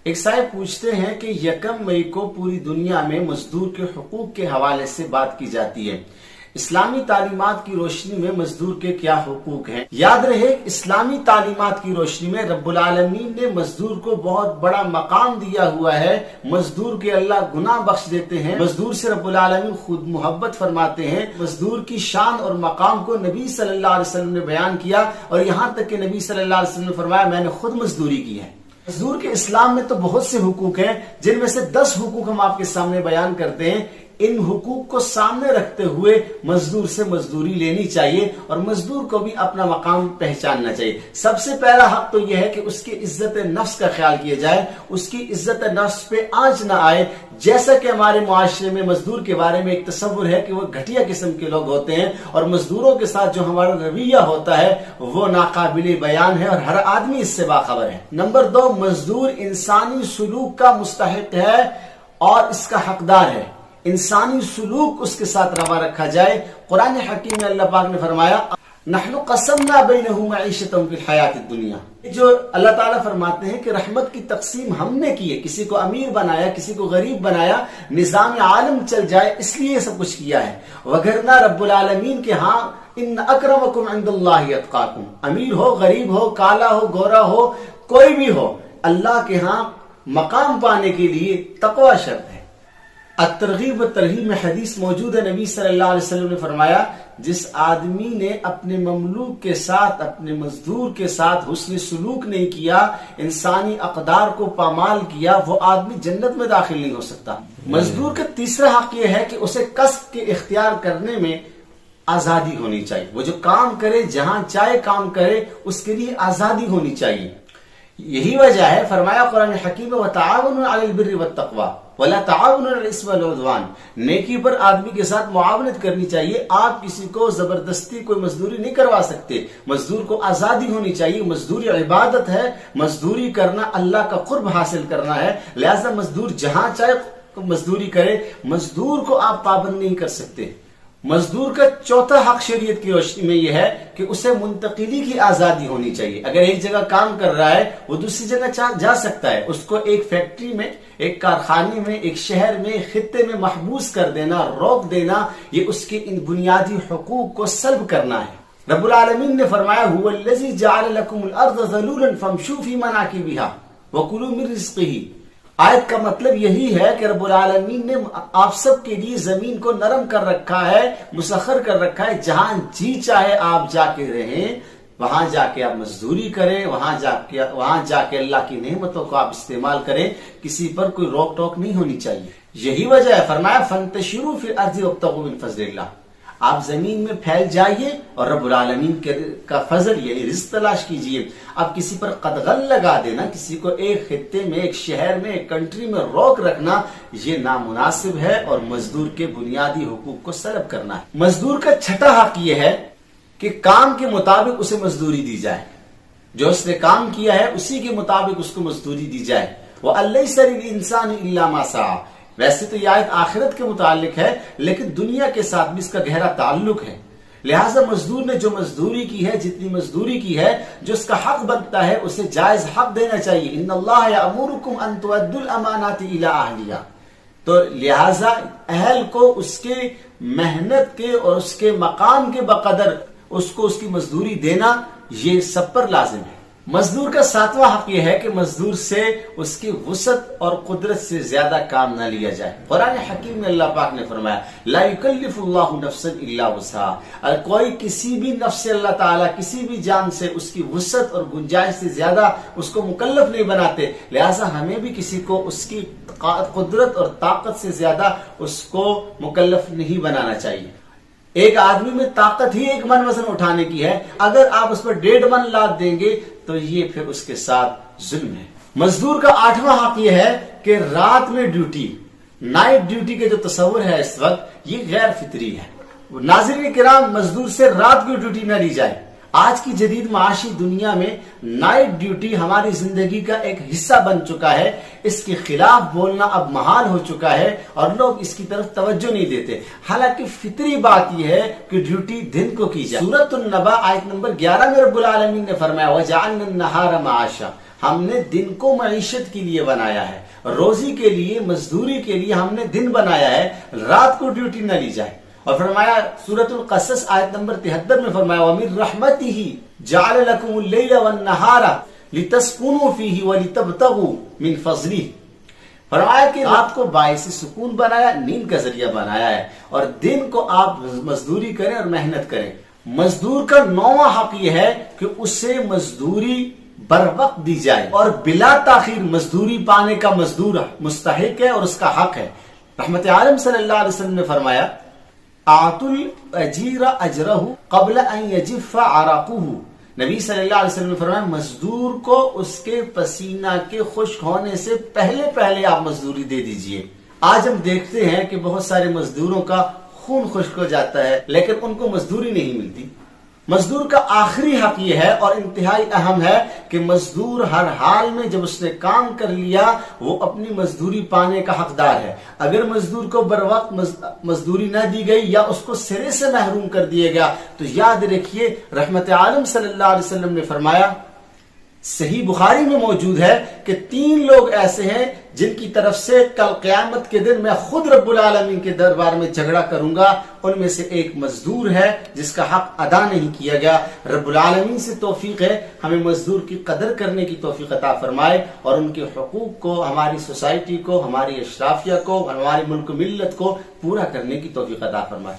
ایک صاحب پوچھتے ہیں کہ یکم مئی کو پوری دنیا میں مزدور کے حقوق کے حوالے سے بات کی جاتی ہے، اسلامی تعلیمات کی روشنی میں مزدور کے کیا حقوق ہیں؟ یاد رہے، اسلامی تعلیمات کی روشنی میں رب العالمین نے مزدور کو بہت بڑا مقام دیا ہوا ہے۔ مزدور کے اللہ گناہ بخش دیتے ہیں، مزدور سے رب العالمین خود محبت فرماتے ہیں۔ مزدور کی شان اور مقام کو نبی صلی اللہ علیہ وسلم نے بیان کیا، اور یہاں تک کہ نبی صلی اللہ علیہ وسلم نے فرمایا میں نے خود مزدوری کی ہے۔ مزدور کے اسلام میں تو بہت سے حقوق ہیں، جن میں سے 10 حقوق ہم آپ کے سامنے بیان کرتے ہیں۔ ان حقوق کو سامنے رکھتے ہوئے مزدور سے مزدوری لینی چاہیے اور مزدور کو بھی اپنا مقام پہچاننا چاہیے۔ سب سے پہلا حق تو یہ ہے کہ اس کی عزت نفس کا خیال کیا جائے، اس کی عزت نفس پہ آنچ نہ آئے۔ جیسا کہ ہمارے معاشرے میں مزدور کے بارے میں ایک تصور ہے کہ وہ گھٹیا قسم کے لوگ ہوتے ہیں، اور مزدوروں کے ساتھ جو ہمارا رویہ ہوتا ہے وہ ناقابل بیان ہے، اور ہر آدمی اس سے باخبر ہے۔ نمبر 2، مزدور انسانی سلوک کا مستحق ہے اور اس کا حقدار ہے۔ انسانی سلوک اس کے ساتھ روا رکھا جائے۔ قرآن حکیم میں اللہ پاک نے فرمایا نحن قسمنا بینہم معیشتہم فی الحیات الدنیا، جو اللہ تعالیٰ فرماتے ہیں کہ رحمت کی تقسیم ہم نے کی ہے، کسی کو امیر بنایا، کسی کو غریب بنایا، نظام عالم چل جائے اس لیے یہ سب کچھ کیا ہے۔ وگرنہ رب العالمین کے ہاں ان اکرمکم عند اللہ اتقاکم، امیر ہو، غریب ہو، کالا ہو، گورا ہو، کوئی بھی ہو، اللہ کے ہاں مقام پانے کے لیے تقوی شرط ہے۔ الترغیب و ترہیب میں حدیث موجود ہے، نبی صلی اللہ علیہ وسلم نے فرمایا جس آدمی نے اپنے مملوک کے ساتھ، اپنے مزدور کے ساتھ حسن سلوک نہیں کیا، انسانی اقدار کو پامال کیا، وہ آدمی جنت میں داخل نہیں ہو سکتا۔ مزدور کا تیسرا حق یہ ہے کہ اسے کسب کے اختیار کرنے میں آزادی ہونی چاہیے۔ وہ جو کام کرے، جہاں چاہے کام کرے، اس کے لیے آزادی ہونی چاہیے۔ یہی وجہ ہے فرمایا قرآن حکیم وتعاونوا علی البر والتقوی ولا تعاونوا علی الاثم والعدوان، نیکی پر آدمی کے ساتھ معاونت کرنی چاہیے۔ آپ کسی کو زبردستی کوئی مزدوری نہیں کروا سکتے، مزدور کو آزادی ہونی چاہیے۔ مزدوری عبادت ہے، مزدوری کرنا اللہ کا قرب حاصل کرنا ہے، لہذا مزدور جہاں چاہے مزدوری کرے، مزدور کو آپ پابند نہیں کر سکتے۔ مزدور کا چوتھا حق شریعت کی روشنی میں یہ ہے کہ اسے منتقلی کی آزادی ہونی چاہیے۔ اگر ایک جگہ کام کر رہا ہے، وہ دوسری جگہ جا سکتا ہے۔ اس کو ایک فیکٹری میں، ایک کارخانے میں، ایک شہر میں، ایک خطے میں محبوس کر دینا، روک دینا، یہ اس کے ان بنیادی حقوق کو سلب کرنا ہے۔ رب العالمین نے فرمایا هو الذی جعل لکم الارض ذلولا فامشوا فی مناکبہا وکلوا من رزقہ۔ آیت کا مطلب یہی ہے کہ رب العالمین نے آپ سب کے لیے زمین کو نرم کر رکھا ہے، مسخر کر رکھا ہے، جہاں جی چاہے آپ جا کے رہیں، وہاں جا کے آپ مزدوری کریں، وہاں جا کے اللہ کی نعمتوں کو آپ استعمال کریں، کسی پر کوئی روک ٹوک نہیں ہونی چاہیے۔ یہی وجہ ہے فرمایا فانتشروا فی الارض وابتغوا من فضل اللہ، آپ زمین میں پھیل جائیے اور رب العالمین کا فضل یعنی رزق تلاش کیجیے۔ اب کسی پر قدغن لگا دینا، کسی کو ایک خطے میں، ایک شہر میں، ایک کنٹری میں روک رکھنا، یہ نامناسب ہے اور مزدور کے بنیادی حقوق کو سلب کرنا ہے۔ مزدور کا چھٹا حق یہ ہے کہ کام کے مطابق اسے مزدوری دی جائے، جو اس نے کام کیا ہے اسی کے مطابق اس کو مزدوری دی جائے۔ وَأَلَّيْسَ لِلْإِنسَانِ إِلَّا مَا سَعَى، ویسے تو یہ آیت آخرت کے متعلق ہے، لیکن دنیا کے ساتھ بھی اس کا گہرا تعلق ہے۔ لہٰذا مزدور نے جو مزدوری کی ہے، جتنی مزدوری کی ہے، جو اس کا حق بنتا ہے اسے جائز حق دینا چاہیے۔ ان اللہ یأمرکم ان تؤدوا الامانات الی اہلیہا، تو لہٰذا اہل کو اس کے محنت کے اور اس کے مقام کے بقدر اس کو اس کی مزدوری دینا یہ سب پر لازم ہے۔ مزدور کا ساتواں حق یہ ہے کہ مزدور سے اس کی وسعت اور قدرت سے زیادہ کام نہ لیا جائے۔ قرآن حکیم میں اللہ پاک نے فرمایا لا یکلف اللہ نفسا الا وسعہا، کوئی کسی بھی نفس سے اللہ تعالیٰ کسی بھی جان سے اس کی وسعت اور گنجائش سے زیادہ اس کو مکلف نہیں بناتے، لہٰذا ہمیں بھی کسی کو اس کی قدرت اور طاقت سے زیادہ اس کو مکلف نہیں بنانا چاہیے۔ ایک آدمی میں طاقت ہی 1 من وزن اٹھانے کی ہے، اگر آپ اس پر 1.5 من لاد دیں گے تو یہ پھر اس کے ساتھ ظلم ہے۔ مزدور کا 8واں حق یہ ہے کہ رات میں ڈیوٹی، نائٹ ڈیوٹی کے جو تصور ہے اس وقت، یہ غیر فطری ہے۔ ناظرین کرام، مزدور سے رات کی ڈیوٹی نہ لی جائے۔ آج کی جدید معاشی دنیا میں نائٹ ڈیوٹی ہماری زندگی کا ایک حصہ بن چکا ہے، اس کے خلاف بولنا اب محال ہو چکا ہے اور لوگ اس کی طرف توجہ نہیں دیتے، حالانکہ فطری بات یہ ہے کہ ڈیوٹی دن کو کی جائے۔ سورۃ النبا آیت نمبر 11 میں رب العالمین نے فرمایا وَجَعَلْنَا النَّهَارَ مَعَاشًا، ہم نے دن کو معیشت کے لیے بنایا ہے، روزی کے لیے، مزدوری کے لیے ہم نے دن بنایا ہے، رات کو ڈیوٹی نہ لی جائے۔ اور فرمایا سورۃ القصص آیت نمبر 73 میں فرمایا وَمِن رَحْمَتِهِ جَعَلَ لَكُمُ اللَّيْلَ وَالنَّهَارَ لِتَسْكُنُوا فِيهِ وَلِتَبْتَغُوا مِن فَضْلِهِ۔ فرمایا کہ رات کو باعث سکون بنایا، نیند کا ذریعہ بنایا ہے، اور دن کو آپ مزدوری کریں اور محنت کریں۔ مزدور کا 9واں حق یہ ہے کہ اسے مزدوری بر وقت دی جائے اور بلا تاخیر مزدوری پانے کا مزدور مستحق ہے اور اس کا حق ہے۔ رحمت عالم صلی اللہ علیہ وسلم نے فرمایا اعطوا الاجیر اجرہ قبل ان یجف عرقہ۔ نبی صلی اللہ علیہ وسلم نے فرمایا مزدور کو اس کے پسینہ کے خشک ہونے سے پہلے آپ مزدوری دے دیجئے۔ آج ہم دیکھتے ہیں کہ بہت سارے مزدوروں کا خون خشک ہو جاتا ہے لیکن ان کو مزدوری نہیں ملتی۔ مزدور کا آخری حق یہ ہے اور انتہائی اہم ہے کہ مزدور ہر حال میں جب اس نے کام کر لیا وہ اپنی مزدوری پانے کا حقدار ہے۔ اگر مزدور کو بر وقت مزدوری نہ دی گئی یا اس کو سرے سے محروم کر دیا گیا تو یاد رکھیے رحمت عالم صلی اللہ علیہ وسلم نے فرمایا، صحیح بخاری میں موجود ہے کہ 3 لوگ ایسے ہیں جن کی طرف سے کل قیامت کے دن میں خود رب العالمین کے دربار میں جھگڑا کروں گا۔ ان میں سے ایک مزدور ہے جس کا حق ادا نہیں کیا گیا۔ رب العالمین سے توفیق ہے ہمیں مزدور کی قدر کرنے کی توفیق عطا فرمائے اور ان کے حقوق کو ہماری سوسائٹی کو، ہماری اشرافیہ کو، ہمارے ملک ملت کو پورا کرنے کی توفیق عطا فرمائے۔